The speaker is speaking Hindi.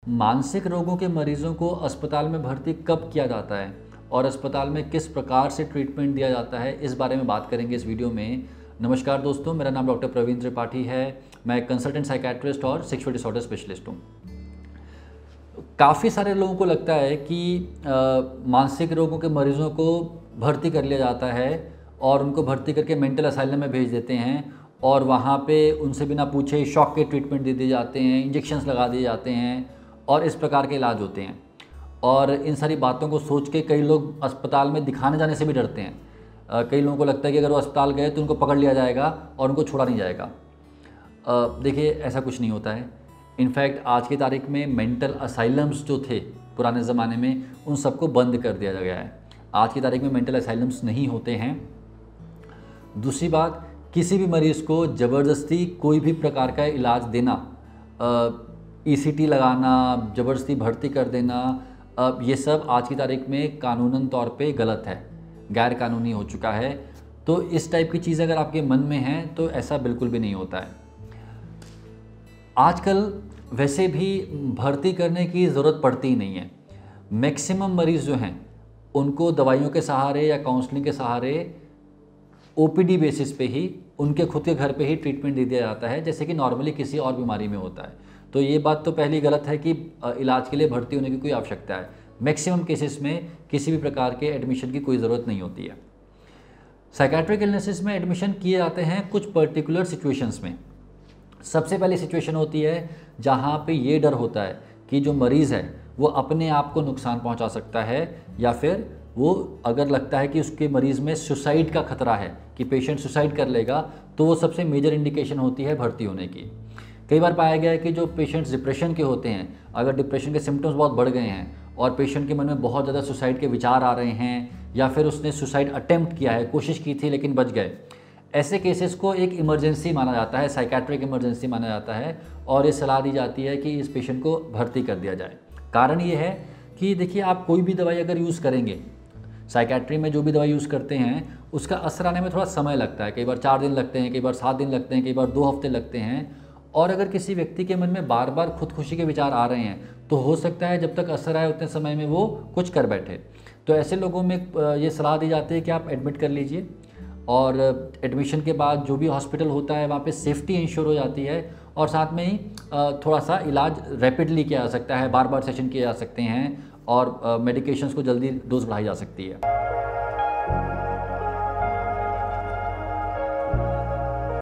मानसिक रोगों के मरीजों को अस्पताल में भर्ती कब किया जाता है और अस्पताल में किस प्रकार से ट्रीटमेंट दिया जाता है, इस बारे में बात करेंगे इस वीडियो में। नमस्कार दोस्तों, मेरा नाम डॉक्टर प्रवीण त्रिपाठी है। मैं कंसल्टेंट साइकेट्रिस्ट और सेक्सुअल डिसऑर्डर स्पेशलिस्ट हूँ। काफ़ी सारे लोगों को लगता है कि मानसिक रोगों के मरीज़ों को भर्ती कर लिया जाता है और उनको भर्ती करके मेंटल असाइलम में भेज देते हैं और वहाँ पे उनसे बिना पूछे शॉक के ट्रीटमेंट दे दिए जाते हैं, इंजेक्शंस लगा दिए जाते हैं और इस प्रकार के इलाज होते हैं। और इन सारी बातों को सोच के कई लोग अस्पताल में दिखाने जाने से भी डरते हैं। कई लोगों को लगता है कि अगर वो अस्पताल गए तो उनको पकड़ लिया जाएगा और उनको छोड़ा नहीं जाएगा। देखिए, ऐसा कुछ नहीं होता है। इनफैक्ट आज की तारीख में मेंटल असाइलम्स जो थे पुराने ज़माने में, उन सबको बंद कर दिया गया है। आज की तारीख में मेंटल असाइलम्स नहीं होते हैं। दूसरी बात, किसी भी मरीज़ को ज़बरदस्ती कोई भी प्रकार का इलाज देना, ईसीटी लगाना, ज़बरदस्ती भर्ती कर देना, ये सब आज की तारीख में कानूनन तौर पे गलत है, गैर कानूनी हो चुका है। तो इस टाइप की चीज़ अगर आपके मन में है तो ऐसा बिल्कुल भी नहीं होता है। आजकल वैसे भी भर्ती करने की ज़रूरत पड़ती ही नहीं है। मैक्सिमम मरीज़ जो हैं उनको दवाइयों के सहारे या काउंसलिंग के सहारे ओपीडी बेसिस पे ही उनके खुद के घर पे ही ट्रीटमेंट दे दिया जाता है, जैसे कि नॉर्मली किसी और बीमारी में होता है। तो ये बात तो पहली गलत है कि इलाज के लिए भर्ती होने की कोई आवश्यकता है। मैक्सिमम केसेस में किसी भी प्रकार के एडमिशन की कोई ज़रूरत नहीं होती है। साइकेट्रिक इलनेसेस में एडमिशन किए जाते हैं कुछ पर्टिकुलर सिचुएशंस में। सबसे पहली सिचुएशन होती है जहाँ पे ये डर होता है कि जो मरीज़ है वो अपने आप को नुकसान पहुँचा सकता है, या फिर वो अगर लगता है कि उसके मरीज़ में सुसाइड का खतरा है कि पेशेंट सुसाइड कर लेगा, तो वो सबसे मेजर इंडिकेशन होती है भर्ती होने की। कई बार पाया गया है कि जो पेशेंट्स डिप्रेशन के होते हैं, अगर डिप्रेशन के सिम्टम्स बहुत बढ़ गए हैं और पेशेंट के मन में बहुत ज़्यादा सुसाइड के विचार आ रहे हैं, या फिर उसने सुसाइड अटेम्प्ट किया है, कोशिश की थी लेकिन बच गए, ऐसे केसेस को एक इमरजेंसी माना जाता है, साइकेट्रिक इमरजेंसी माना जाता है और ये सलाह दी जाती है कि इस पेशेंट को भर्ती कर दिया जाए। कारण ये है कि देखिए, आप कोई भी दवाई अगर यूज़ करेंगे, साइकेट्री में जो भी दवाई यूज़ करते हैं उसका असर आने में थोड़ा समय लगता है। कई बार 4 दिन लगते हैं, कई बार 7 दिन लगते हैं, कई बार 2 हफ्ते लगते हैं। और अगर किसी व्यक्ति के मन में बार बार खुदकुशी के विचार आ रहे हैं तो हो सकता है जब तक असर आए उतने समय में वो कुछ कर बैठे। तो ऐसे लोगों में ये सलाह दी जाती है कि आप एडमिट कर लीजिए, और एडमिशन के बाद जो भी हॉस्पिटल होता है वहाँ पे सेफ्टी इंश्योर हो जाती है, और साथ में ही थोड़ा सा इलाज रैपिडली किया जा सकता है, बार बार सेशन किए जा सकते हैं और मेडिकेशंस को जल्दी डोज बढ़ाई जा सकती है।